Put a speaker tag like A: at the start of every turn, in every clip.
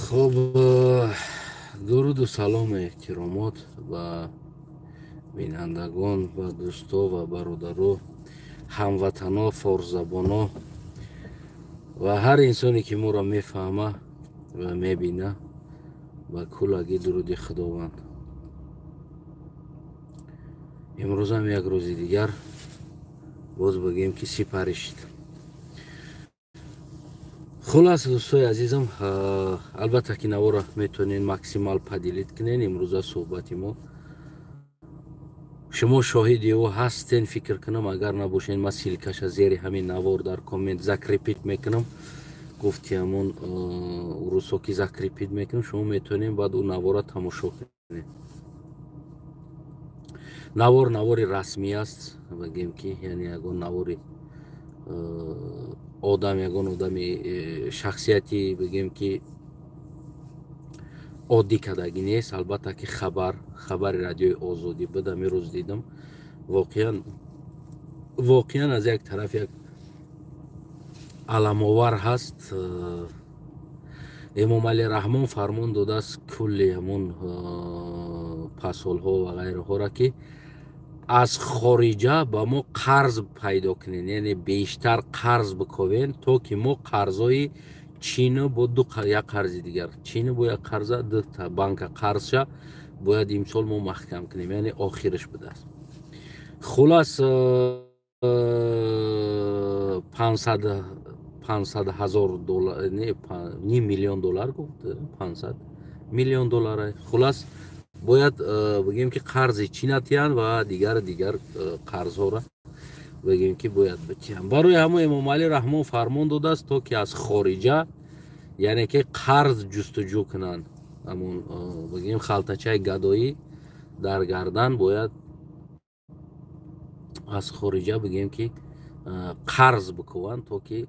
A: خب درود و سلام احترامات و بینندگان و دوستا و برادران هموطنا فارزبانا و هر انسانی که ما را میفهمه و میبینه و کلاگی درود خداوند. امروز هم یک روز دیگر باز بگیم که سپری شد. خلاص دوستای عزیزم، البته که نوارا میتونین ماکسیمال پدیلیت کنین. امروز صحبتی ما شما شاهدی او هستین. فکر کنم اگر نباشین ما سیلکش زیر همین نوار در کامنت زکریپیت میکنم. گفتی همون روسوکی زکریپیت میکنم. شما میتونین بعد اون نوارا تماشا کنین. نواری رسمی است. بگیم که یعنی یگان نواری آدم یگان آدمی شخصیتی بگیم که عادی کدگی نیست. البته که خبر رادیوی آزادی بود. می روز دیدم واقعا از یک طرف یک علم‌آور هست. امام علی رحمان فرمان داده است کلی همون پسول ها و غیره ها را که از خارجه با ما قرض پیدا کنین، یعنی بیشتر قرض بکوین تا که ما قرضای چین با یک قرض دیگر، چین با یک قرض دو تا بانک قرض باید امسال ما محکم کنیم، یعنی آخرش بده است. خلاص 500,000 دلار، نه 500,000,000 دلار گفت، 500 میلیون دلار. خلاص باید بگیم که قرض چینتیان و دیگر قرض ها را بگیم که باید بتیان. برای همون امام علی رحمان فرمان داده است تا که از خارجه یعنی که قرض جستجو کنن، همون بگیم خلطچه گدایی در گردن باید از خارجه بگیم که قرض بکوان تا که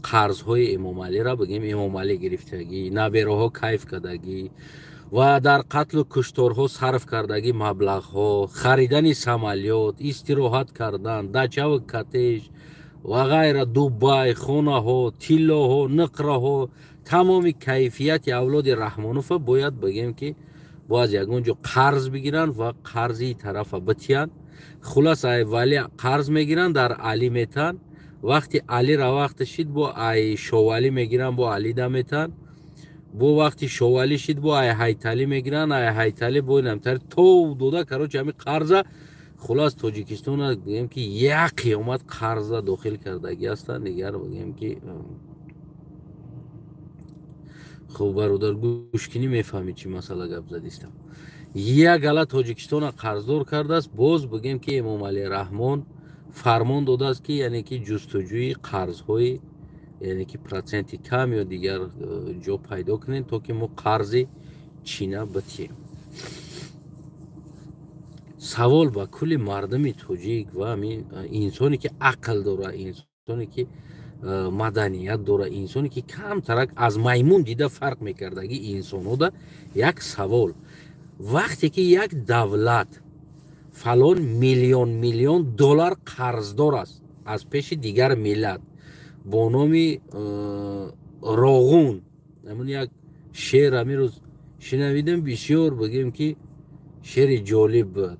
A: قرض های امام علی را بگیم امام علی گرفتگی، نبیره ها کیف کردگی و در قتل و کشتارها صرف کردگی مبلغ ها، خریدن سمالیات، استراحت کردن، دچه و کتش و غیره، دوبای، خونه ها، تیلا ها، نقره ها، تمام کیفیت اولاد رحمانوف باید بگیم که باید یگونجا قرض بگیرن و قرضی طرف بتیان. خلاص ای ولی قرض میگیرن در علی میتن. وقتی علی را وقت شد با ای شوالی میگیرن، با علی دمیتن. با وقتی شوالی شد با ای حیتالی میگیرن، ای حیتالی با نمتر تو دوده کروچ همی قرضه. خلاص تاجیکستان بگیم که یک قیامت قرضه داخل کردگی هستن. دیگر بگیم که خب برادر گوش کنی میفهمی چی مسئله گپ زدیستم. یک گله تاجیکستان قرضدار کرده است. باز بگیم که امام علی رحمان فرمان داده است که یعنی که جستجوی قرض های یعنی که پرسنتی کم یا دیگر جا پیدا کنین تا که ما قرض چینه بتیم. سوال با کل مردم تاجیک و همین انسانی که عقل داره، انسانی که مدنیت داره، انسانی که کم ترک از میمون دیده فرق میکردگی انسان ها ده، یک سوال: وقتی که یک دولت فلان میلیون دلار قرضدار است از پیش دیگر ملت با نام راغون، همون یک شعر همین روز شنویدم بسیار بگیم که شعر جالب بود.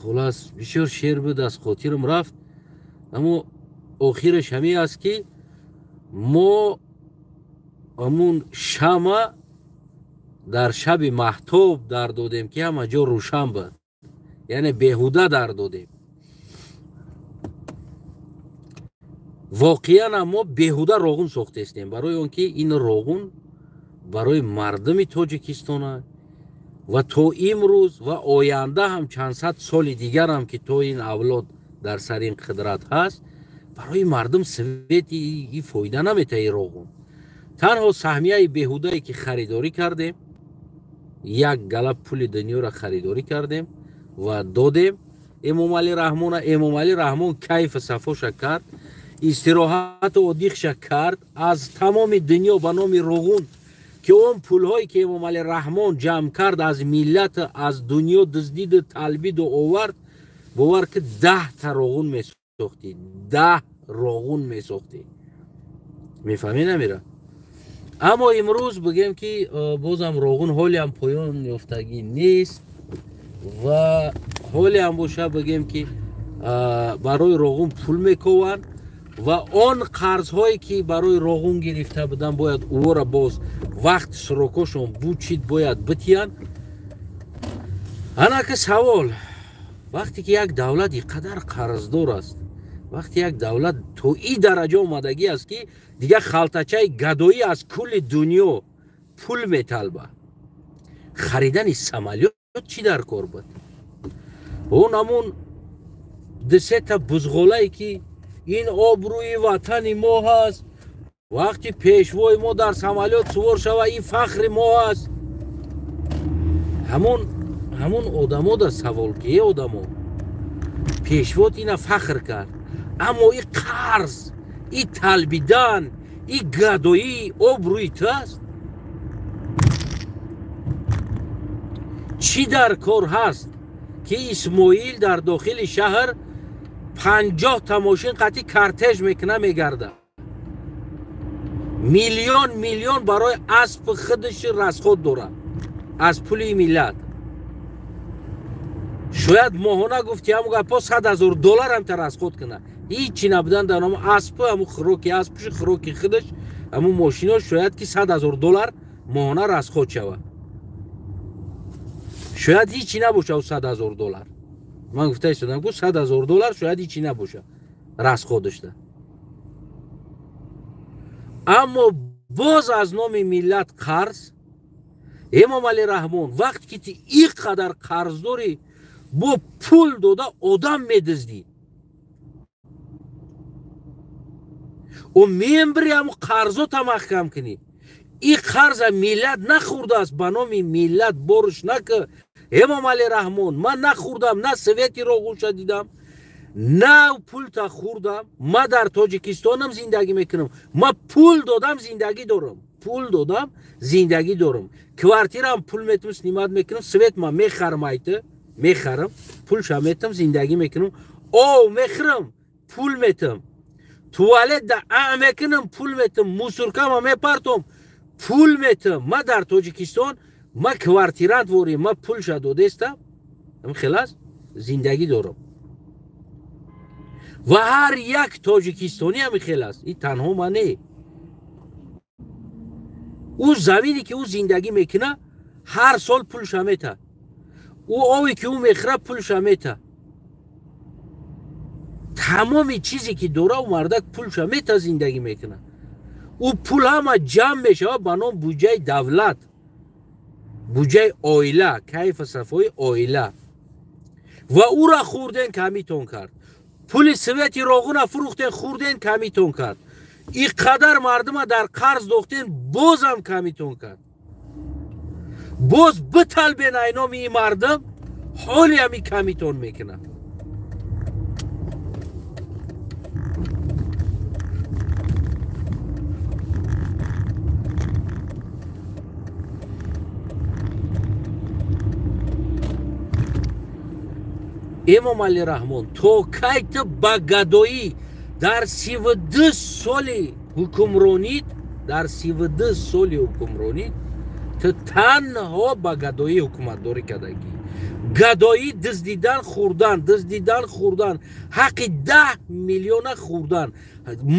A: خلاص بسیار شعر بود از خاطرم رفت، اما آخرش همی است که ما همون شمع در شب مهتاب در دادیم که همه جا روشن بود، یعنی بیهوده در دادیم. واقعا ما بیهوده راغون ساخته استیم برای اون که این راغون برای مردم تاجیکستان و تا امروز و آینده هم چند صد سال دیگر هم که تا این اولاد در سر این قدرت هست برای مردم سویت ای فایده نمیته. ای راغون تنها سهمیه بیهوده که خریداری کردیم، یک گله پول دنیا را خریداری کردیم و دادیم امام علی رحمان. امام علی رحمان کیف صفاش کرد، استراحت و دیخش کرد از تمام دنیا به نام راغون که اون پول هایی که امام علی رحمان جمع کرد از ملت از دنیا دزدید طلبید و آورد، باور که 10 تا راغون می ساختی، 10 راغون می ساختی. мефаҳмӣ намира. аммо имрӯз бигем ки бозам роғун ҳолеам поён ёфтагӣ нест ва ҳолеам боша бигем ки барои роғун пул мекованд ва он қарзҳое ки барои роғун гирифта будан бояд увора боз вақти срокошон бучид бояд битиянд. анака савол, вақте ки як давлат ин қадар қарздор аст, вақте як давлат то ин дараҷа омадагӣ аст ки дигар халтачаи гадоӣ аз кулли дунё пул металба, харидани самолёт чӣ дар кор буд? он ҳамун дусета бузғолае ки ин обрӯи ватани мо ҳаст, вақти пешвои мо дар самолёт сувор шава ин фахри мо аст. ҳамун одамо да савол ки одамо пешвот ина фахр кард, аммо ин қарз, ин талбидан, ин гадоӣ обрӯи ту аст? чӣ дар кор ҳаст ки исмоил дар дохили шаҳр 50 тамошин қати кортеж мекуна мегарда, миллион барои аспи худаш расход дорад аз пули миллат. шояд моҳона гуфти ҳамун гапо $100,000 ҳам та расход куна, ҳичи набудан дар номи аспи, ҳамун хӯроки аспиш, хӯроки худаш, ҳамун мошинош, шояд ки $100,000 моҳона расход шава. шояд ҳичи набоша $100,000. ман гуфта истодам ки $100,000 шояд ҳичи набоша расходашда. аммо боз аз номи миллат қарз. эмомалӣ раҳмон вақте ки ти ин қадар қарздорӣ, бо пул дода одам медиздӣ, о мембри ҳамун қарзота маҳкам кунӣ. ин қарза миллат нахӯрдааст, ба номи миллат бориш накӣ. эмомалӣ раҳмон, ман нахӯрдам, на совети роғунша дидам, на пулта хӯрдам. ман дар тоҷикистонам зиндагӣ мекунам, ман пул додам зиндагӣ дорам, пул додам зиндагӣ дорам. квартирам пул метам снимат мекунам, свет ман мехарам, айта мехарам, пулша метам зиндагӣ мекунам, ов мехӯрам, пул метам, туалет да мекунам, пул метам, мусоркама мепартом, пул метам. ман дар тоҷикистон ман квартирант ворӣ, ман пулша додестам, хелас зиндагӣ дорам. ва ҳар як тоҷикистони ҳам хелас, ин танҳо ман не. ӯ замине ки ӯ зиндагӣ мекуна ҳар сол пулша мета, ӯ ове ки ӯ мехӯра пулша мета, тамоми чизе ки дора ӯ мардак пулша мета зиндагӣ мекуна. ӯ пул ҳама ҷамъ мешава ба ном буҷаи давлат, буҷаи оила, кайфа сафои оила. ва ӯра хӯрден камитон кард, пули совети роғуна фурӯхтен хӯрден камитон кард, ин қадар мардума дар қарз дохтен бозам камитон кард. боз биталбен ай номи ин мардум ҳоли ҳами камитон мекунад. эмомалӣ раҳмон, то кай ту ба гадоӣ дар 32 соли ҳукмронид, дар 32 соли ҳукмронид ту танҳо ба гадоӣ ҳукуматдорӣ кардагӣ. гадоӣ дуздидан хӯрдан, ҳаққи 10 миллиона хӯрдан,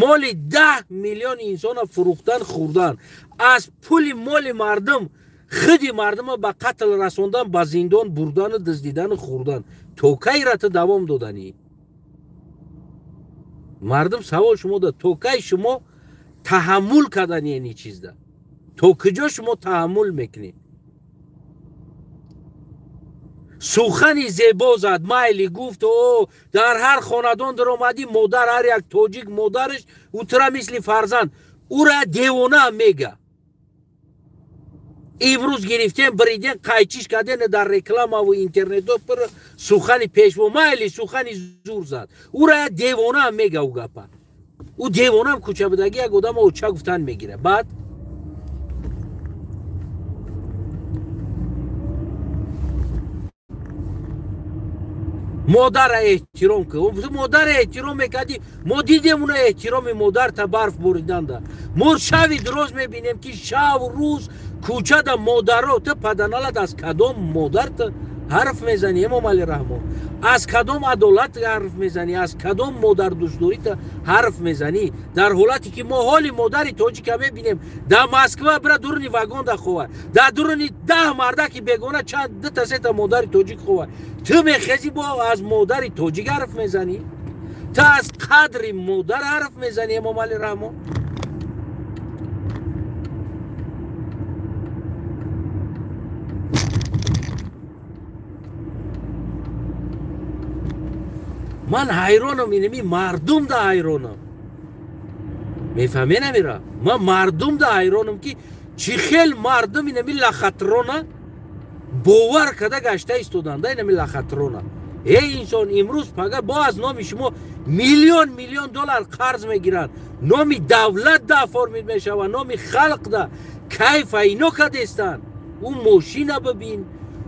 A: моли 10 миллион инсона фурӯхтан хӯрдан, аз пули моли мардум худи мардума ба қатл расондан, ба зиндон бурдану дуздидану хӯрдан. то кайра ту давом доданӣ? мардум савол шумо дод, то кай шумо таҳаммул кардани ин чизда? то куҷо шумо таҳаммул мекунед? сухани зебо зад, майли гуфт, о дар ҳар хонадон даромадӣ, модар, ҳар як тоҷик модараш утра мисли фарзанд, ура девона мега. имрӯз гирифтем бриден, қайчиш карден дар рекламаву интернето пир сухани пешво, майли сухани зур зад, ура девона мега. у гапа ӯ девонам кӯча будагӣ як одам оча гуфтан мегира. баъд مادر احترام که مادر احترام میکردی ما دیدیم اون احترام مادر تا برف بریدن ده ما شوی درست میبینیم که شب روز کوچه ده مادر رو تو پدنالت از کدام مادر تا حرف میزنی امام علی رحمان از کدام عدالت حرف میزنی از کدام مادر دوستداری تا حرف میزنی در حالتی که ما حال مادر تاجیک میبینیم در مسکو برا دورنی واگن ده خواه در دورنی 10 مرده که بگونه چند 2 تا 3 تا مادر تاجیک خواه تو میخیزی با از مادر تاجیک حرف میزنی تو از قدر مادر حرف میزنی امام علی رحمان من حیرانم اینمی مردم ده حیرانم میفهمی نمیره من مردم ده حیرانم که چی خیل مردم اینمی لخطرانه باور کده گشته ایستودن ده اینمی لخطرانه ای انسان امروز پگه با از نام شما میلیون دلار قرض میگیرن نامی دولت ده فرمید میشه و نامی خلق ده کیف اینو کدستن او ماشین ببین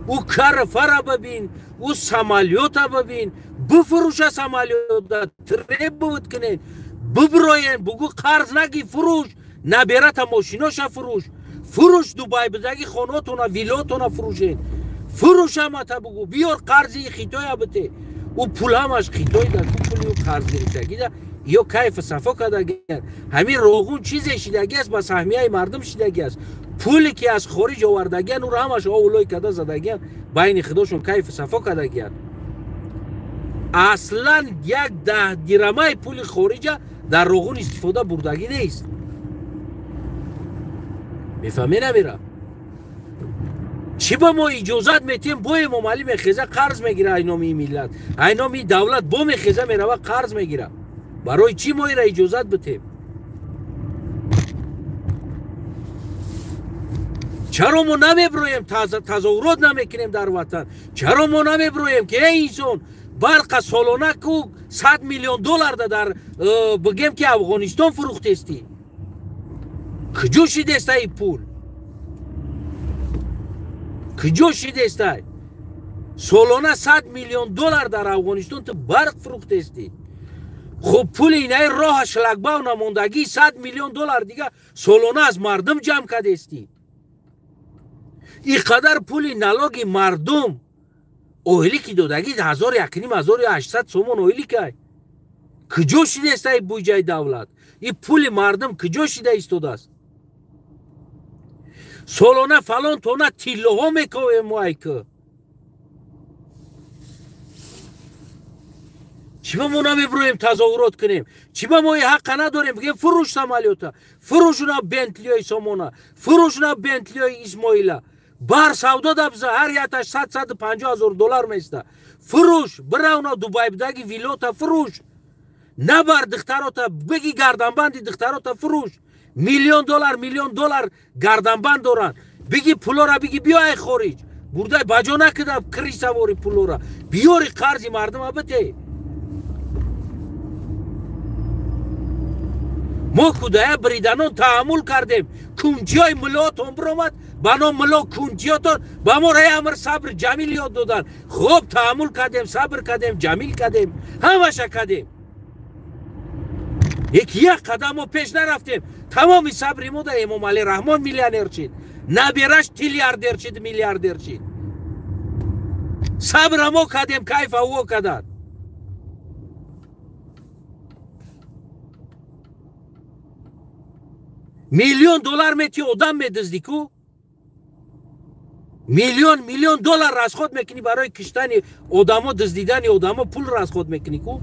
A: او کرفه ببین او سمالیوت ببین بفروش سمالیوت تریب بود کنین ببروین بگو قرض نگی فروش نبیره تا ماشیناش فروش دوبای بدگی خاناتونا ویلاتونا فروشین فروش هم تا بگو بیار قرضی خیتای بته او پول همش خیتای ده پولی او قرض گرفتگی ده یا کیف صفا کدگی همین روغون چیزی شیدگی است با سهمیه مردم شیدگی است پولی که از خارج آوردگی او را همش اولای کده زدگی بین خودشون کیف صفا کدگی اصلا یک 10 درمه پول خارج در روغون استفاده بردگی نیست میفهمی نمیره چی با ما اجازت میتیم با امام علی میخیزه قرض میگیره اینامی ملت اینامی دولت با میخیزه میره و قرض میگیره برای چی ما ایره اجازت بتیم چرا ما نمیبرویم تظاهرات نمیکنیم در وطن چرا ما نمیبرویم که ای انسان برق سالانه کو 100 میلیون دلار در بگیم که افغانستان فروخته استی کجا شده است ای پول کجا شده است سالانه 100 میلیون دلار در افغانستان تو برق فروخته استی خب پول اینه راه شلگباو نموندگی 100 میلیون دلار دیگه سالانه از مردم جمع کرده استی اینقدر پول نلاگی مردم اویلی که دادگی 1800 سومون اویلی که کجا شده است ای بودجه دولت این پول مردم کجا شده ایستاده است سالانه فلان تونه تیله ها میکنه ما که چی با ما نمیبرویم تظاهرات کنیم چی با ما حق نداریم بگیم فروش سمالیوتا فروشونا بنتلی های سامونا فروشونا بنتلی های اسماعیلا بار سودا دبزه هر یتش 150 هزار دلار میسته فروش برای اونا دوبای بدگی ویلوتا فروش نبر دختراتا بگی گردنبندی دختراتا فروش میلیون دلار گردنبند دارن بگی پولا را بگی بیای خارج برده بجا نکده کری سواری پولا را بیاری قرضی مردم ها بده ما کدای بریدنان تحمل کردیم کنجی های ملات هم برامد بنا ملا کنجی ها تان با ما رای امر صبر جمیل یاد دادن خوب تحمل کردیم صبر کردیم جمیل کردیم همشه کردیم یک قدم ما پیش نرفتیم تمامی صبری ما در امام علی رحمان میلیونر شد نبیرش تریلیاردر شد میلیاردر شد صبر ما کردیم کیف او کردن میلیون دلار میتی آدم میدزدی کو میلیون دلار را از خود میکنی برای کشتن آدما دزدیدن آدما پول را از خود میکنی کو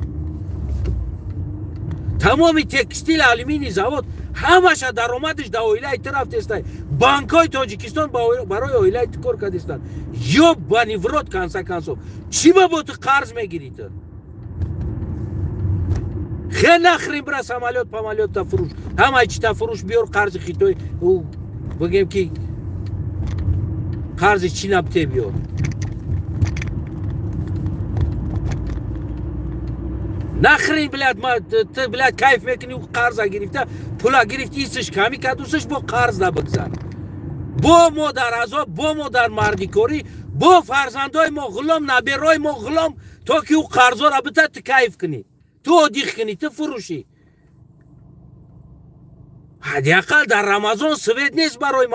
A: تمامی تکستیل آلومینی زواد همش درآمدش در اویلای طرف است بانک های تاجیکستان برای اویلای کار کردستان یا بانیورات کانسو چی با تو قرض میگیرید خیلی نخریم برای سمالیات پمالیات تا فروش همه چی تا فروش بیار قرض خیتوی او بگیم که قرض چی نبته بیار نخرین بلاد ما بلاد کیف میکنی و قرض گرفته پولا گرفتی ایستش کمی که دوستش با قرض دا بگذار با ما در عذاب با ما در مردی کاری با فرزندای ما غلام نبرای ما غلام تا که او قرضا را بتا کیف کنی تو دیخ کنی تو فروشی حداقل در رمضان سوید نیست برای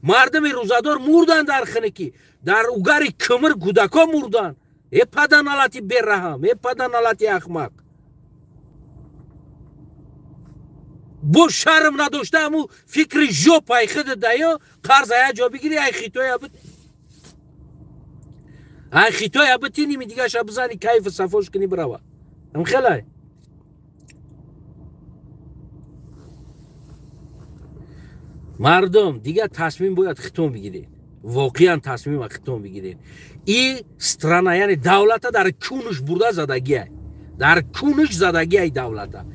A: مردم روزادار مردن در خنکی در اوگر کمر کودکا مردن ای پدنالتی برهم ای پدنالتی احمق بو شرم نداشته همو فکر جو پایخد دایا قرض های جا بگیری ای خیتوی ابد ای خیتوی ابد تینی می دیگه شب بزنی کیف صفاش کنی بروا هم خیلی مردم دیگه تصمیم باید خطون بگیرید واقعا تصمیم خطون بگیرید این سترانه یعنی دولت در کونش برده زدگی در کونش زدگی ای دولت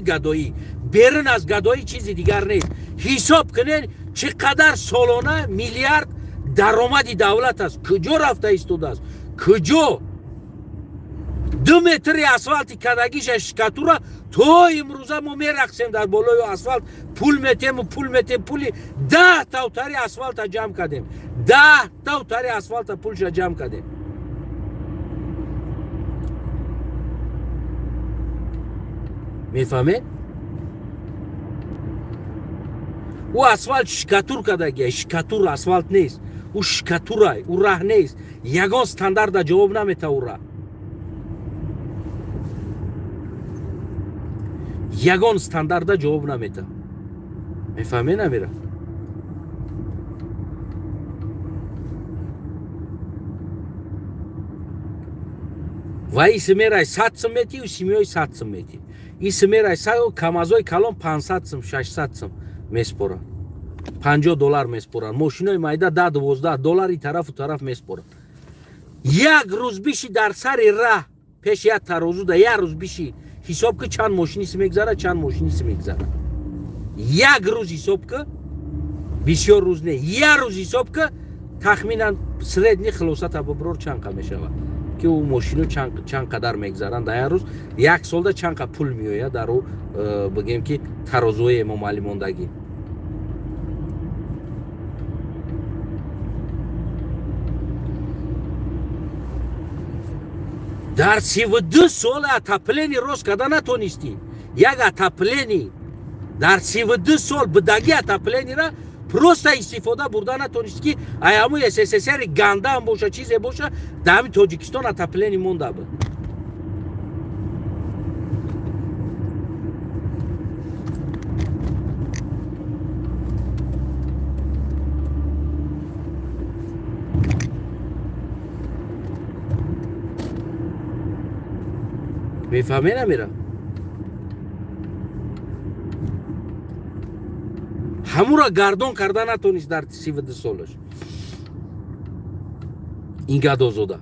A: گدایی برن از گدایی چیزی دیگر نیست حساب کنین چقدر سالانه میلیارد درآمدی دولت است کجا رفته ایستاده است کجا 2 متر اسفالتی کدگیش شکاتورا تو امروزه ما میرقصیم در بالای اسفالت پول پولی 10 تاوتری اسفالت جمع کردیم 10 تاوتری اسفالت پولش جمع کردیم میفهمید او اسفالت شکاتور کدگی شکاتور اسفالت نیست او شکاتورای او راه نیست یگان استاندارد جواب نمیده او راه یگان استاندارد جواب نمیده میفهمی نمیره و این سمیرای 100 سم میتی و سمیای 100 سم میتی این سمیرای سایو کامازای کلام 500 سم 600 سم میسپورن $50 میسپورن ماشینای مایده 10-12 دلار این طرف و طرف میسپورن یک روز بیشی در سر راه پیش یک ترازو ده یک روز بیشی حساب که چند ماشینیست میگذاره چند ماشینیست میگذاره یک روز حساب که بسیار روز نه یک روز حساب که تخمینا سریدنی خلاصت ببرور چند قد میشوه که او ماشینو چند قدر میگذارن در یک روز یک سال ده چند قد پول میوید در او بگیم که ترازوی امام علی موندگی در 32 سال اتاپلینی روز کده نتونستی یک اتاپلینی در 32 سال بدگی اتاپلینی را پروست استفاده برده نتونستی که ایامو SSSR گنده هم باشه چیزی باشه در همین تاجیکستان اتاپلینی مونده بود میفهمی نمیره همون را گردان کرده نتونست در 32 سالش این گدازاده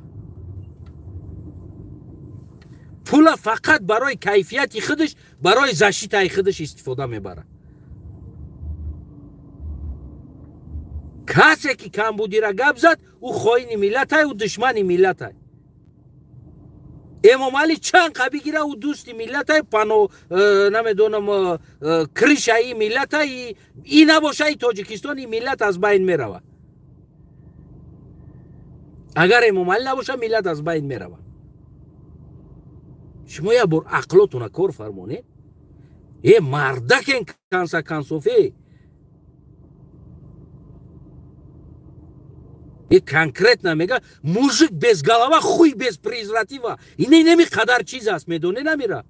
A: پول فقط برای کیفیت خودش برای زشیت خودش استفاده میبره کسی که کمبودی را گپ زد او خائن ملت های و دشمن ملت های امام علی چند قبی گیره او دوستی ملت های پنو نمیدونم کریش های ملت های این نباشه ای تاجیکستانی ملت از بین میروه اگر امام علی نباشه ملت از بین میروه شما یه بار عقلاتون کار فرمانید یه مردک این کنسوفی یه کنکرت نمیگه موژیک без голова хуй без презерватива اینه نمی قدر چیز است میدونه نمیره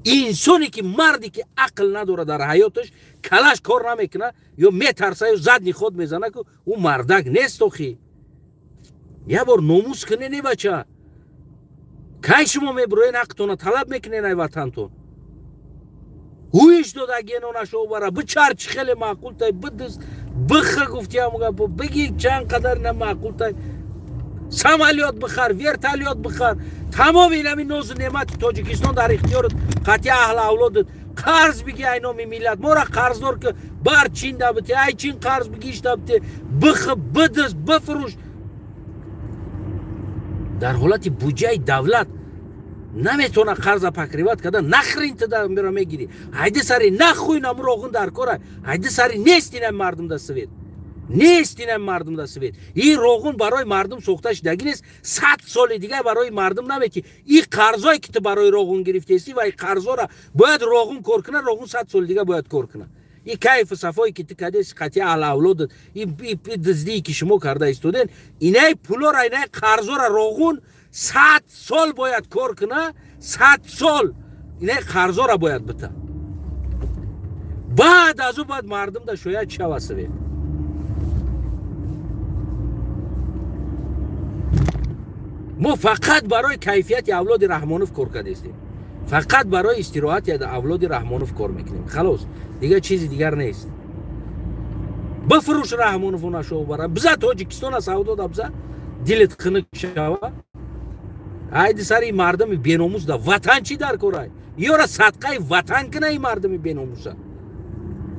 A: انسانی که مردی که عقل نداره در حیاتش کلاش کار نمیکنه یا میترسه یا زدنی خود میزنه که او مردک نیست اخی یه بار ناموس کنه نی بچه که شما میبروین حقتون طلب میکنین ای وطنتون هویش دادگی نونشو بره بچرچ خیلی معقول تای بدست بخه گفتی همونگا بگی چند قدر نمعقول تای سمالیات بخر ویرتالیات بخر تمام این همین نوز نعمت تاجیکستان در اختیارت قطعی اهل اولادت قرض بگی اینامی میلت ما را قرض دار که بر چین دابتی ای چین قرض بگیش دابتی بخه بدست بفروش در حالت بودجه دولت نمیتونه قرض پکریوت کده نخرین تو میرا میگیری ایده سری نخوین امو روغن در کاره ایده سری نیستین مردم دا سوید نیستین مردم دا سوید این روغن برای مردم سوخته شدگی نیست 100 سال دیگه برای مردم نمیکی این قرضایی که تو برای روغن گرفتیستی و این قرضا را باید روغن کار کنه روغن 100 سال دیگه باید کار کنه این کیف صفایی که تو کدیس قطعی اولاد این دزدی که شما کرده استودن اینای پولا را اینای قرضا را روغن 100 سال باید کار کنه 100 سال اینای قرضا را باید بده بعد از او باید مردم دا شاید شوه سوید ما فقط برای کیفیت اولاد رحمانوف کار کردیم فقط برای استراحت اولاد رحمانوف کار میکنیم خلاص دیگه چیزی دیگر نیست بفروش رحمانوف و نشو برای بزا تاجیکستان سعودو دا بزا دلت خنک شوه ایدی سری مردم بیناموس دا وطن چی در کرای ایو را صدقه وطن کنه این مردم بیناموسا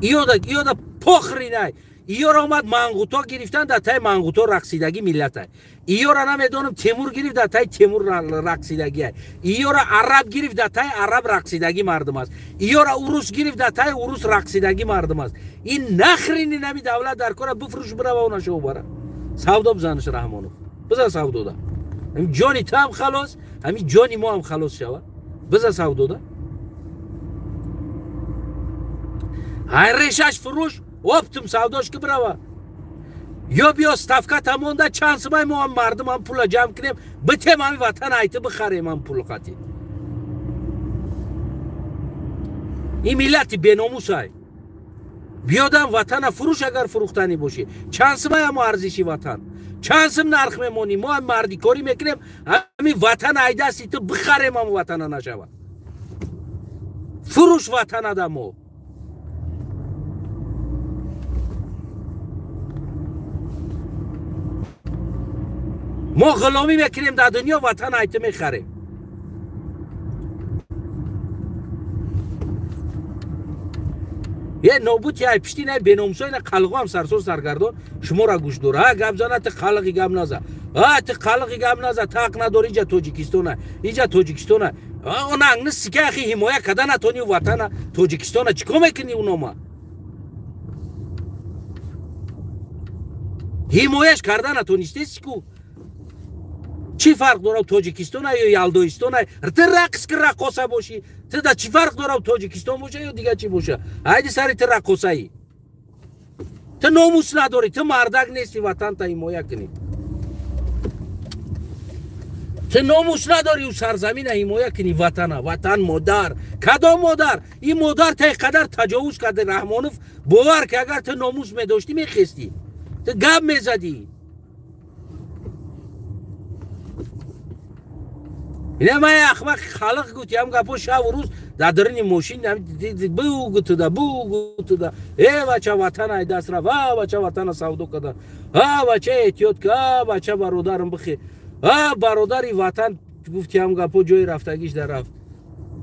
A: ایو دا پخری نه ایو را آمد منغوتا گرفتن در تای منغوتا رقصیدگی ملت های ایو را نمیدونم تیمور گرفت در تای تیمور رقصیدگی های ایو را عرب گرفت در تای عرب رقصیدگی مردم است ایو را اوروس گرفت در تای اوروس رقصیدگی مردم است این نخرینی نمی دولت در کار بفروش بره و نشو بره سودا بزنش رحمانوف بزن سودا دا همین جانی تو هم خلاص همین جانی ما هم خلاص شود بزن سودا دا های ریشش فروش وقتم سوداش که بروا یا بیا ستفکه تمونده چند سمای ما هم مردم هم پول جمع کنیم بتیم همی وطن ایتی بخریم هم پول قطی این ملت بیناموس های بیادم وطن فروش اگر فروختنی باشی چند سمای هم ارزشی وطن چند سم نرخ میمونی ما هم مردی کاری میکنیم همی وطن ایده هستی تو بخریم هم وطن نشود فروش وطن دمو ما غلامی میکنیم در دنیا وطن ایت میخریم یه نوبوت یه پشتی نه بیناموسای نه قلقو هم سرسور سرگردان شما را گوش دوره ها گم زنه تا قلقی گم نزه ها تا قلقی گم نزه تاق نداری ایجا توجیکستانه ایجا توجیکستانه اون انگنه سکه اخی حمایه کده نتونی وطن توجیکستانه چیکار میکنی اونو ما حمایش کرده نتونیستی سکو چی فرق داره تاجیکستان یا یلدوستان تو رقص که رقاصه باشی تو دا چی فرق داره تاجیکستان باشه یا دیگه چی باشه هایدی سری تو رقاصه ای تو ناموس نداری تو مردک نیستی وطن تا حمایه کنی تو ناموس نداری و سرزمین حمایه کنی وطن مادر کدام مادر این مادر تا قدر تجاوز کرده رحمانوف باور که اگر تو ناموس میداشتی میخستی تو گب میزدی اینه ما اخمق خلق گوتی هم گپو شب و روز در درنی ماشین بو گوتو دا ای بچه وطن ای دست را بچه وطن سودو کده بچه احتیاط که بچه برادرم بخی برادری وطن گفتی هم گپو جای رفتگیش در رفت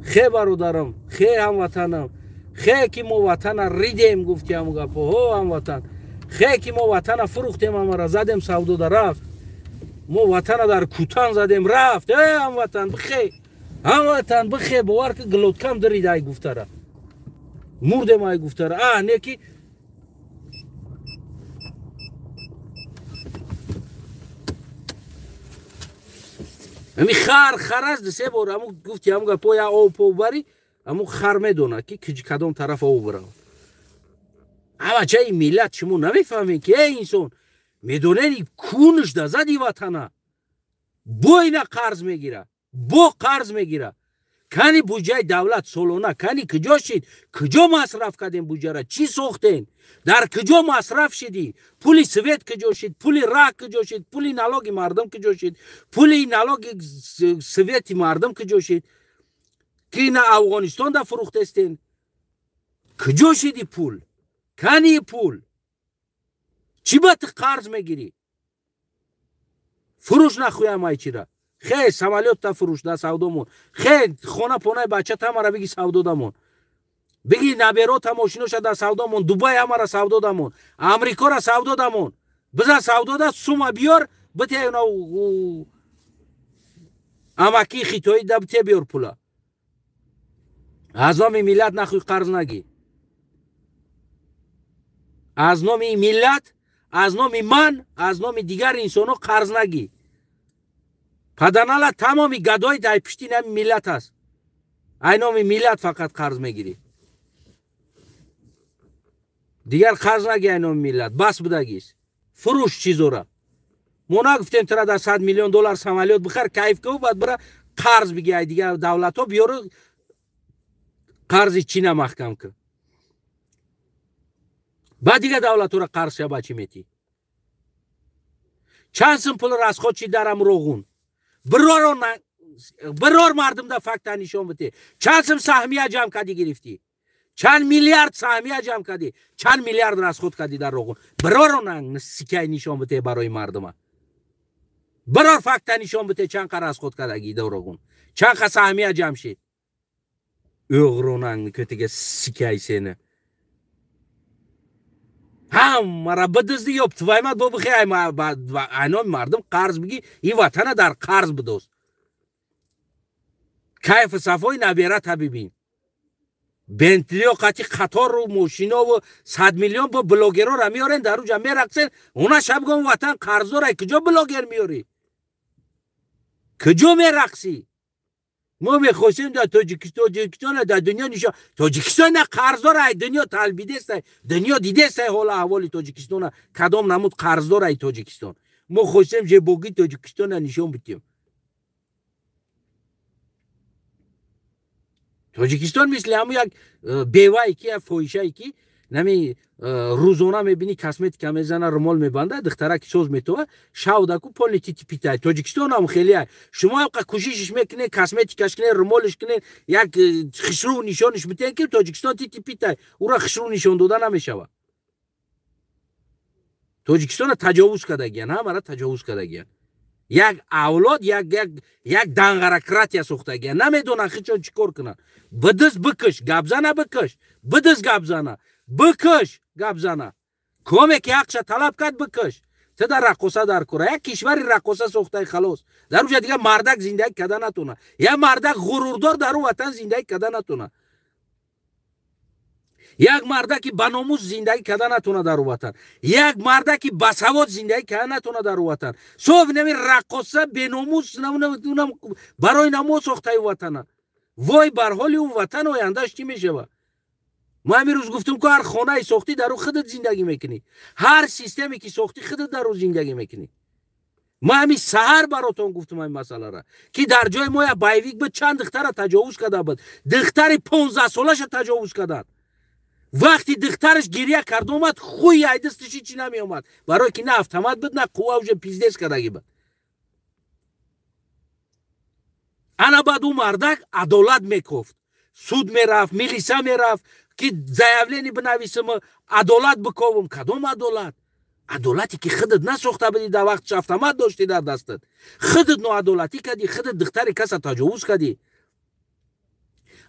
A: خی برادرم خی هم وطنم خی که ما وطن ریدیم گفتی هم گپو هم وطن خی که ما وطن فروختیم هم را زدیم سودو در رفت ما وطن در کوتان زدیم رفت هم وطن بخی باور که گلوتکم دارید ای گفته را مردم ای گفته را نیکی همی خر دسته بار همو گفتی همو گپو یا او پو بری همو خر میدونه که کدام طرف او بره اما چه این ملت شما نمیفهمین که ای انسان میدونین کونش دا زدی وطنه بو اینا قرض میگیره بو قرض میگیره کنی بودجه دولت سالانه کنی کجا شد کجا مصرف کردین بودجه را چی ساختین در کجا مصرف شدی پولی سویت کجا شد پولی راک کجا شد پولی نالاگ مردم کجا شد پولی نالاگ سویت مردم کجا شد که اینا افغانستان دا فروخته استین کجا شدی پول کنی پول چی باید قرض میگیری فروش نخویم ای چی را خیلی سمالیات تا فروش دا سودامون خیلی خونه پونه بچه تا مرا بگی سودا دامون بگی نبیرات هم ماشینوش دا سودامون دوبای هم را سودا دامون امریکا را سودا دامون بزن سودا دا سوما بیار بتی اونا амаки хитои да те биёр пула. аз номи миллат нахӯй қарз нагӣ. аз номи миллат, аз номи ман, аз номи дигар инсоно қарз нагӣ. паданала тамоми гадои дай пишти нами миллат аст. ай номи миллат фақат қарз мегирӣ. дигар қарз нагӣ ай номи миллат. бас будагист. фурӯш чизора. мо нагуфтем тра дар $100 миллион самолет бихар кайф кӯ баъд бира қарз бигӣ. ай дигар давлатҳо биёру қарзи чина маҳкам кӯ. баъд дигар давлатҳоро қарз шаба чӣ метӣ? чанд сум пул расход чи дарам роғун? biror mardimda fakta nishon bide. Chand so'm sahmiya jam kadi girifti. Chand milliard sahmiya jam kadi. Chand milliard rasxod kadi dar ro'g'un. Biror onang sikay nishon bide baroy mardima. Biror fakta nishon bide chand qa rasxod kadagi dar ro'g'un. Chand qa sahmiya jam shid. O'g'ronangni ko'tiga sikay seni. Hamma bidizdi yopti. Vaymat bu bixay aynon mardim qarz bigi i vatana dar qarz bidoz. Kayf safoy nabirata bibin. Bentley qati qator ro mashina و 100 million bu bloggerlar را میارن در اونجا میرقصن. اونا شب گم وطن قرضدار کجا بلاگر میاری؟ کجا میرقصی؟ ما میخواستیم در تاجیکستان در دنیا نشان تاجیکستان قرضدار ای دنیا تلبیده است. دنیا دیده است حال احوال تاجیکستان کدام نمود قرضدار ای تاجیکستان. ما خواستیم جبوگی تاجیکستان نشان بدیم. تاجیکستان مثل همون یک بیوایی که فویشایی که نمی روزانه میبینی کاسمتیک میزنه رمال میبنده دخترک سوز میتوه شاوداکو پولیتی تیپیتای تاجیکستان هم خیلی های شما هم کوششش میکنه کاسمتیکش کنه رمالش کنه یک خسرو نشانش میتین که تاجیکستان تیپیتای او را خسرو نشان داده نمیشوه تاجیکستان تجاوز کردگیان همه را تجاوز کردگیان یک اولاد یک دنگرکراتیا سوختگیان نمیدونن خیچون چیکار کنن بدز بکش گابزانه بکش بدز گابزانه بکش گابزانه کمک حقش طلب کرد بکش تو در رقاصه در کره یک کشوری رقاصه سوخته خلاص در اونجا دیگه مردک زندگی کردن نتونه یا مردک غروردار در اون وطن زندگی کردن نتونه یک مردکی بناموس زندگی کردن نتونه در اون وطن یک مردکی بسواد زندگی کردن نتونه در اون وطن صوف نمی رقاصه بناموس نمونه برای نمو سوخته وطن وای بر حال اون وطن آیندهش چی میشه ما امروز گفتم که هر خانه ساختی در اون خودت زندگی میکنی هر سیستمی که ساختی خودت در اون زندگی میکنی ما همین سحر براتون گفتم این مسئله را که در جای ما یا بایویک به چند دختر تجاوز کرده بود دختر 15 سالش تجاوز کرده وقتی دخترش گریه کرد اومد خوی ایدستشی چی نمی اومد برای که نه автомат بود نه قوه اوج پیزدس کردگی بود انا بعد اون مردک عدالت میکفت سود میرفت میلیسا میرفت که زیافلینی بنویسم عدالت بکوم کدوم عدالت عدالتی که خودت نساخته بودی در وقت автомат داشتی در دستت خودت نو عدالتی کردی خودت دختر کس تجاوز کردی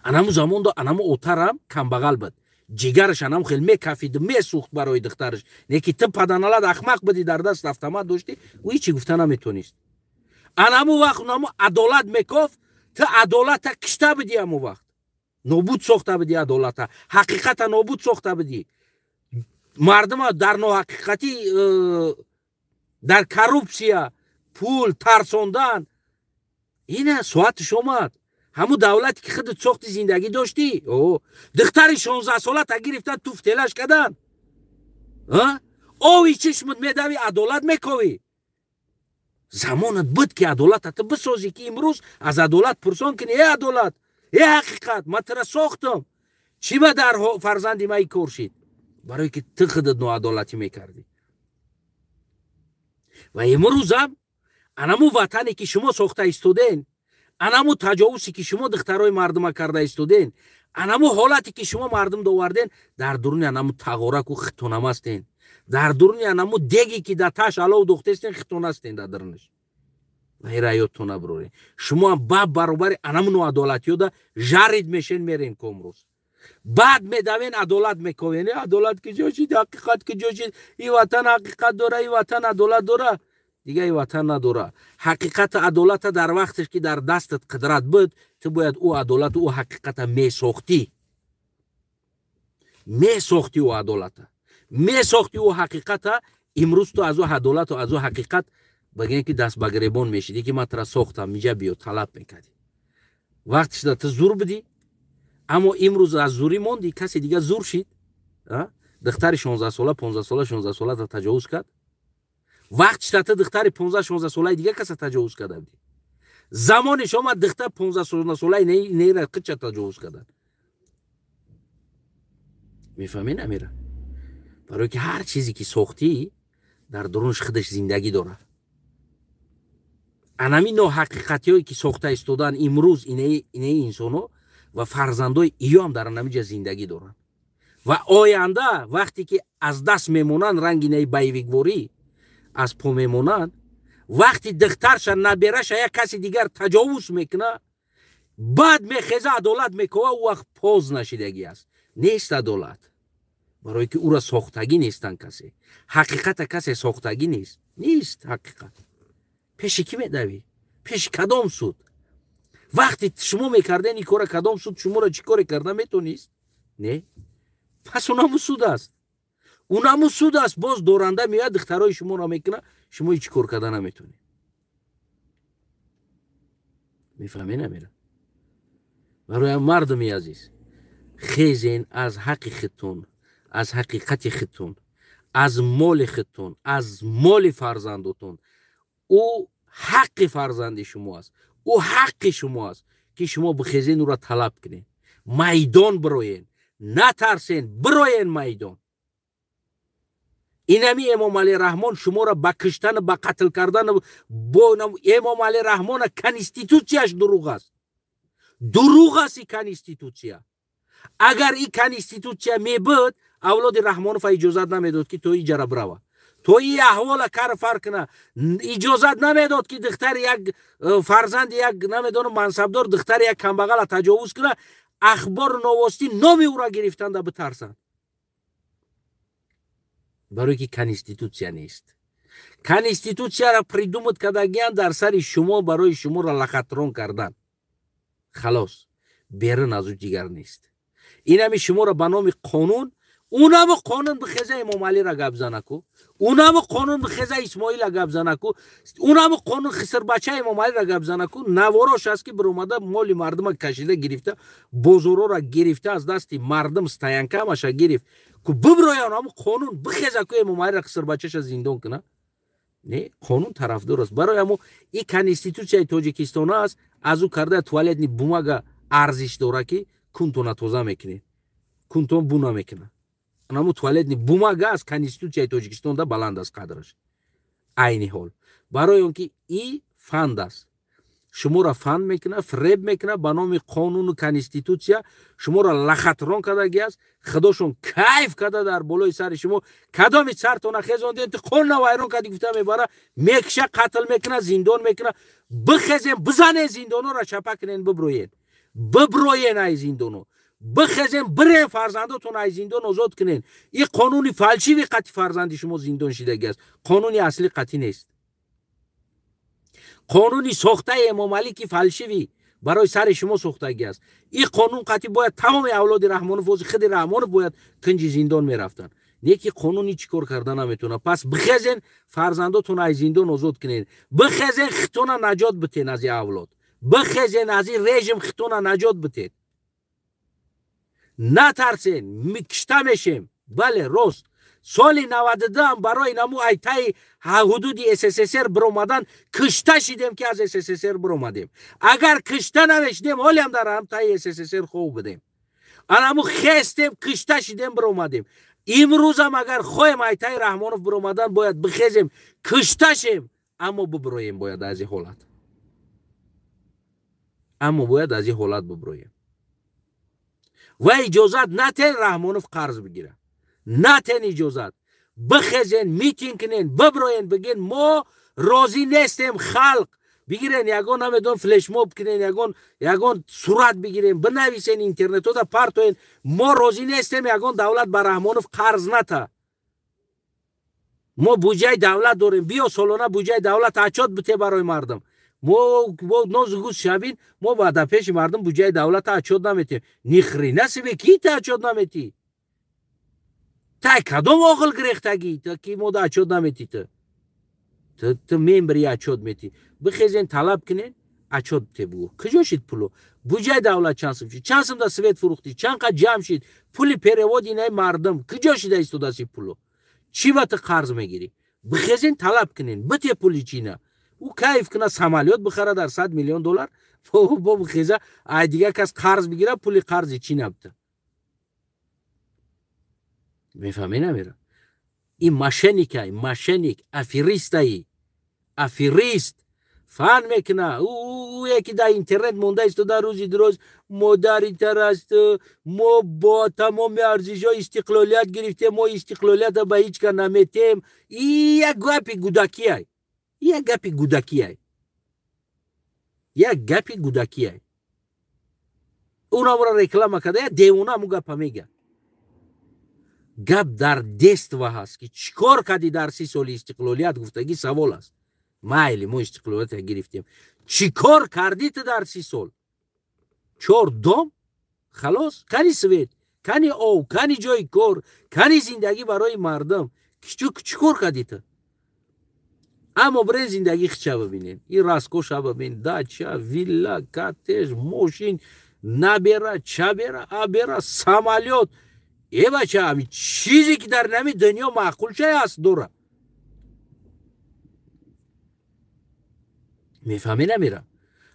A: انامو زمان دا انامو اوترم کمبغل بود جیگرش انام خیلی میکفید میسوخت برای دخترش نه که تو پدنالت احمق بودی در دست автомат داشتی و هیچی گفته نمیتونیست انامو وقت نامو عدالت میکفت تو عدالت کشته بودی امو وقت نابود ساخته بودی عدالت حقیقت نابود ساخته بودی مردم در ناحقیقتی در کروپسیا پول ترساندن اینه ساعتش اومد همون دولتی که خودت ساختی زندگی داشتی دختر 16 ساله تا گرفتن تو فتلش کردن اوی چشمت میدوی عدالت میکوی زمانت بود که عدالت بسازی که امروز از عدالت پرسان کنی ای عدالت ای حقیقت من ترا ساختم چی با در فرزندی من کار شد برای که تو خودت ناعدالتی میکردی و امروز هم انمو وطنی که شما ساخته ایستادین انمو تجاوزی که شما دخترای مردم کرده ایستادین انمو حالتی که شما مردم داوردین در درون انمو تغارک و خطونم هستین در درون انمو دیگی که در تاش علاو دختستین خطون هستین در درونش و این رایتون نبرورین شما با برابر انمو ناعدالتی دا جارید میشین میرین کمروز بعد میدوین عدالت میکنین عدالت که جوشید حقیقت که جوشید این وطن حقیقت داره این وطن عدالت داره دیگه وطن نداره. حقیقت عدالت در وقتش که در دستت قدرت بود، تو باید او عدالت او حقیقت میساختی. میساختی او عدالت، میساختی او حقیقت. امروز تو از او عدالت و از او حقیقت بگین که دست به گریبان میشیدی که من ترا ساختم میجا بیو طلب میکردی. وقتش دا تو زور بدی، اما امروز از زوری موندی. کسی دیگه زور شید، دختر 16 ساله 15 ساله 16 ساله تا تجاوز کرد. وقتش تا دختر 15 16 ساله دیگه کسی تجاوز کرده بودی. زمان شما دختر 15 ساله نه را کچ تجاوز کردن. میفهمین امیره؟ برای که هر چیزی که ساختی در درونش خودش زندگی داره. انمی نو حقیقتی هایی که ساخته استودن امروز اینه انسانو و فرزندای ایام در انمی زندگی دارن. و آینده وقتی که از دست میمونن رنگ اینه بیویگواری از پا میمونن، وقتی دخترش نبیرش یک کسی دیگر تجاوز میکنه، بعد میخیزه عدالت میکنه، او وقت پاز نشیدگی است. نیست عدالت، برای که او را ساختگی نیستن کسی. حقیقت کسی ساختگی نیست. نیست حقیقت. پیش کی میدوی؟ پیش کدام سود؟ وقتی شما میکردین این کار کدام سود شما را چی کار کرده میتونیست؟ نه. پس اونم سود است. اونم سود است. باز دورنده میاد دخترای شما را میکنه، شما هیچ کار کرده نمیتونی. میفهمین امیره؟ برای مردمی عزیز، خیزین از حق خودتون، از حقیقت خودتون، از مال خودتون، از مال فرزندتون. او حق فرزند شما است. او حق شما است که شما بخیزین او را طلب کنین. میدان بروین، نترسین، بروین میدان. اینمی امام علی رحمان شما را به کشتن، به قتل کردن، امام علی رحمان کنستیتوسیاش دروغ است. دروغ است این کنستیتوسیا. اگر این کنستیتوسیا می بود، اولاد رحمانوف اجازت نمیداد که تو اینجا را برو. تو این احوال کار فرق نه. اجازت نمیداد که دختر یک فرزند یک نمیدونم منصبدار دختر یک کمبغل تجاوز کنه. اخبار نواستی نامی او را گرفتند بترسند. برای که کنستیتوسیا نیست. کنستیتوسیا را پریدومت کردگیان در سر شما برای شما را لخطران کردن. خلاص بیرون از او دیگر نیست. اینمی شما را به نام قانون، اونم قانون بخیزه امام علی را گپ زنکو، اونم قانون بخیزه اسماعیل را گپ زنکو، اونم قانون خسر بچه امام علی را گپ زنکو. نواراش است که بر اومده مال مردم کشیده گرفته، بازارا را گرفته از دست مردم ستاینکه همش گرفت که ببرویان هم قانون بخیزه که امام علی را خسر بچهش زندان کنه. نه، قانون طرفدار است. برای همو این کنستیتوسیای تاجیکستان است. از او کرده توالت نی بومگا ارزش داره که کنتون توزه میکنه، کنتون بونا میکنه. اما توالت نی بومگا از کنستیتوسیای تاجیکستان دا بلند است قدرش. عین حال برای اون که این فند است. شما را فند میکنه، فریب میکنه به نام قانون و کنستیتوسیا. شما را لخطران کرده است. خداشون کیف کرده در بالای سر شما. کدام سرتون خیزونده انتقال نوایرون کردی گفته میبره، میکشه، قتل میکنه، زندان میکنه. بخیزین بزنه زندانو را چپه کنین، ببروین، ببروین ای زندانو، بخیزین برین فرزندتون ای زندان آزاد کنین. این قانونی فالشی و قطعی فرزندی شما زندان شدگی است. قانونی اصلی قطعی نیست. قانونی ساخته امام علی که فالشوی برای سر شما ساختگی است. این قانون قطعی باید تمام اولاد رحمانوف و خود رحمانوف باید کنج زندان میرفتن. نه که قانونی چیکار کردن نمیتونه. پس بخیزین فرزنداتون از زندان آزاد کنین. بخیزین خطون نجات بتین از این اولاد. بخیزین از این رژیم خطون نجات بتین. نترسین، میکشته میشیم. بله راست. سال 92 هم برای نمو ایتای حدود SSSR برآمدن کشته شدیم که از SSSR برآمدیم. اگر کشته نمیشدیم حالی هم در هم تای SSSR خوب بدیم. اما خستیم کشته شدیم برآمدیم. امروز هم اگر خواهیم ایتای رحمانوف برآمدن باید بخیزیم کشته شیم، اما ببرویم باید از این حالت. اما باید از این حالت ببرویم. و اجازت نتین رحمانوف قرض بگیره. نتین اجازت. بخیزین، میتین کنین، ببروین، بگین ما راضی نیستیم. خلق بگیرین یگان نمیدون فلش موب کنین، یگان صورت بگیرین، بنویسین اینترنت دا پرتوین ما راضی نیستیم یگان دولت بر رحمانوف قرض نته. ما بودجه دولت داریم، بیا سالانه بودجه دولت 80 بده برای مردم. ما نوزگوز شبین ما بعد پیش مردم بودجه دولت 80 نمیتیم. نیخری نسبه کی تا 80 نمیتی؟ تا کدوم عقل گرفتگی تا کی ما 80 نمیتی تو ممبری 80 میتی. بخیزین طلب کنین 80 بده بگو. کجا شد پولو؟ بودجه دولت چانسم شد. چانسم دا سویت فروختی. چند قد جمع شد. پولی پیرواد اینای مردم کجا شده است دستی پولو؟ چی وقت قرض میگیری؟ بخیزین طلب کنین. بده پولی چینه. او کیف کنه سمالیات بخره در 100 میلیون دلار. با بخیزه ای دیگه کس قرض بگیره پولی قرض چینه بده. میفهمی نمیره؟ این ماشینیک افریستایی افریست فن میکنه. او یکی در اینترنت مونده است و در روزی دروز مادری تر است. ما با تمام ارزش های استقلالیت گرفته، ما استقلالیت به هیچ که نمیتیم. این یک گپی گودکیه. یک گپی گودکیه. اونا برای رکلام کرده یا دیوونه مو گپ میگه. گپ در دست و هست که چیکار کردی در 30 سال استقلالیت؟ گفتگی سوال است. مایلی ما استقلالیت گرفتیم، چیکار کردی تو در 30 سال؟ 4 دام خلاص کنی سوید، کنی او، کنی جای کار، کنی زندگی برای مردم. چیکار کردی تو؟ اما برای زندگی خچه ببینین. این راسکوش ببین، داچه، ویلا، کاتج، ماشین، نبره، چه بره، ابره، سمالیات. ای بچه همین چیزی که در نمی دنیا معقول چه هست دوره. میفهمی نمیره؟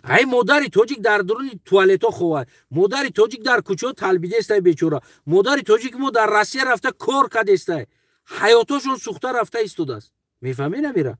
A: ای مادری توجیک در درون توالت ها خواه، مادری توجیک در کوچه تلبیده است بیچاره، مادری توجیک ما در روسیه رفته کار کرده است، حیاتشون سوخته رفته ایستاده است. میفهمی نمیره؟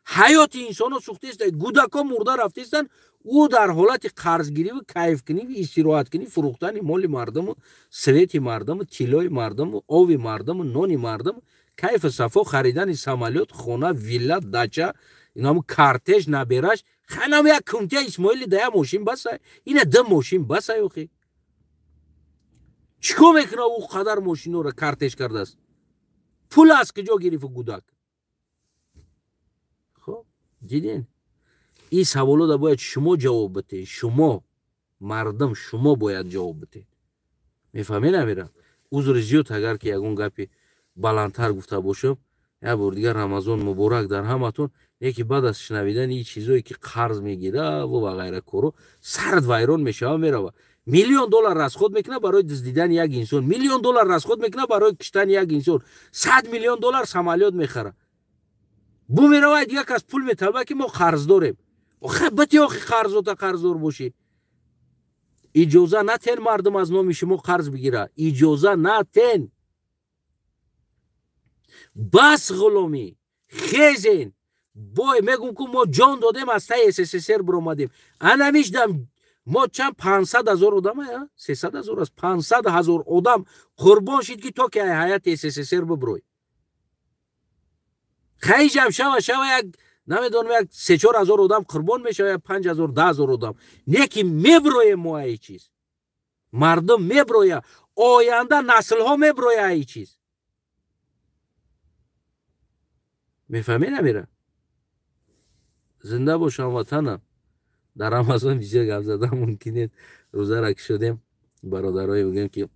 A: حیات انسان ها سوخته است، گودکا مرده رفته استن. او در حالت قرضگیری و کیف کنی و استراحت کنی، فروختن مال مردم، سویت مردم، تیلای مردم، آب مردم، نان مردم، کیف صفا، خریدن سمالیات، خونه، ویلا، داچه، اینا کارتج نبرش. خنم یک کنته اسماعیلی ده ماشین بسه، اینه 10 ماشین بسه. یوخی چیکار میکنه او قدر ماشین رو کارتج کرده است؟ پول از کجا گرفت گودک؟ خب دیدین این سوالات باید شما جواب بده. شما مردم شما باید جواب بده. میفهمی نمیرم؟ عذر زیاد اگر که یگون گپی بلندتر گفته باشم. یا بار دیگر رمضان مبارک در همتون. یکی بعد از شنویدن این چیزایی که قرض میگیره و غیره کرو سرد ویران میشه و میره. میلیون دلار راست خود میکنه برای دزدیدن یک انسان، میلیون دلار راست خود میکنه برای کشتن یک انسان، 100 میلیون دلار سمالیات میخره. بو میره دیگه کس پول میطلبه که ما قرض داریم. آخه بتی آخه قرضدار باشی. اجازه نتین مردم از نام شما قرض بگیره. اجازه نتین. بس غلامی خیزین. بای میگم که ما جان دادیم از تای SSSR برآمدیم. انا میشدم ما چند 500,000 آدم یا 300,000 از 500,000 آدم قربان شد که تو که حیات SSSR ببروی. خیجم شوه یک نمیدونم یک 3-4 هزار آدم قربان میشه یا 5,000 10,000 آدم. نیکی میبروی ما ای چیز. مردم میبروی. آینده نسل ها میبروی ای چیز. میفهمی نمیره؟ زنده باشم وطنم. در رمضان بیشتر گپ زدم ممکنه روزه را که شدیم برادرای بگیم که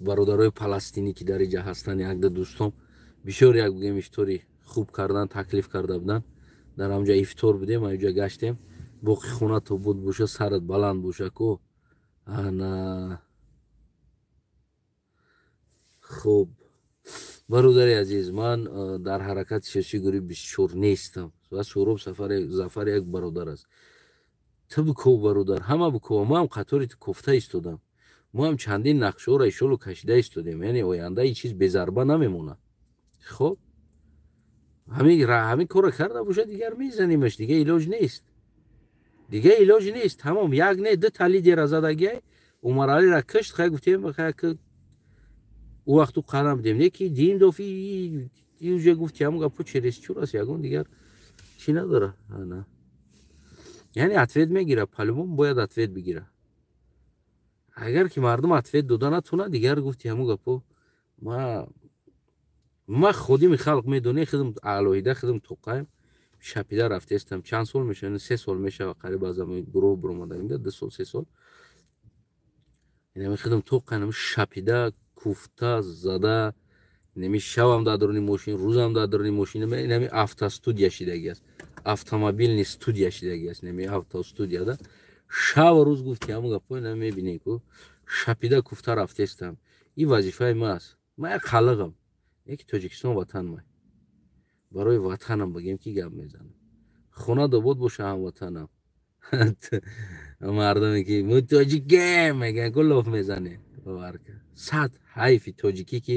A: برادرای فلسطینی که در اینجا هستن یک دوستام بیشتر یک بگیم افطاری خوب کردن تکلیف کرده بودن. در همجا افطار بودیم اینجا گشتیم. باقی خونه تو بود باشه سرت بلند باشه کو انا خوب. برادر عزیز من در حرکت سیاسی گروه 24 نیستم و سهراب ظفر یک برادر است. تو بکو برادر همه بکو. ما هم قطاری تو کفته ایستادم. ما هم چندین نقشه را ایشالو کشیده ایستادیم. یعنی آینده این چیز به ضربه نمیمونه. خب همین کار کرده باشه دیگر میزنیمش. دیگه علاج نیست. تمام یک نه 2 تلی دیر زدگی عمر علی را کشت. خیلی گفتیم که او وقت تو قرم دیم یکی دین دوفی یوجه گفت همون گپو چریس چور است یگون دیگر چی نداره. نه یعنی اتفید میگیره. پلومون باید اتفید بگیره. اگر که مردم اتفید داده نتونه دیگر گفت همون گپو ما ما خودی خلق میدونه خودم علایده خودم توقعیم شپیده رفته استم چند سال میشه 3 سال میشه قریب از همین گروه برآمدم 2 سال 3 سال یعنی خودم توقعیم شپیده کوفته زده نمی شوم در درون ماشین روزم در درون ماشین نمی авто студия шидагӣ аст автомобилни студия шидагӣ аст неми авто студия да шав рӯз гуфти ҳамун гапҳои мебинем ку шапида куфта рафтестам и вазифаи ма аст ма як қалиғам яки тоҷикистон ватан май барои ватанам багем ки гап мезанам хона добод боша ҳамватанам мардаме ки мо тоҷикем мегӯянд ку лоф мезане баварка сад ҳайфи тоҷикӣ ки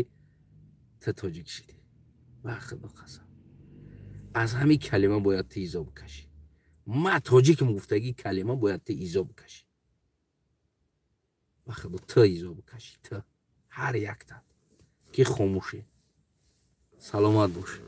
A: تا تاجیک شدی به خدا قسم از همین کلمه باید تا ایزا بکشی ما تاجیک مگفتگی کلمه باید تا ایزا بکشی به خدا تا ایزا بکشی تا هر یک تا که خاموشه سلامت باشه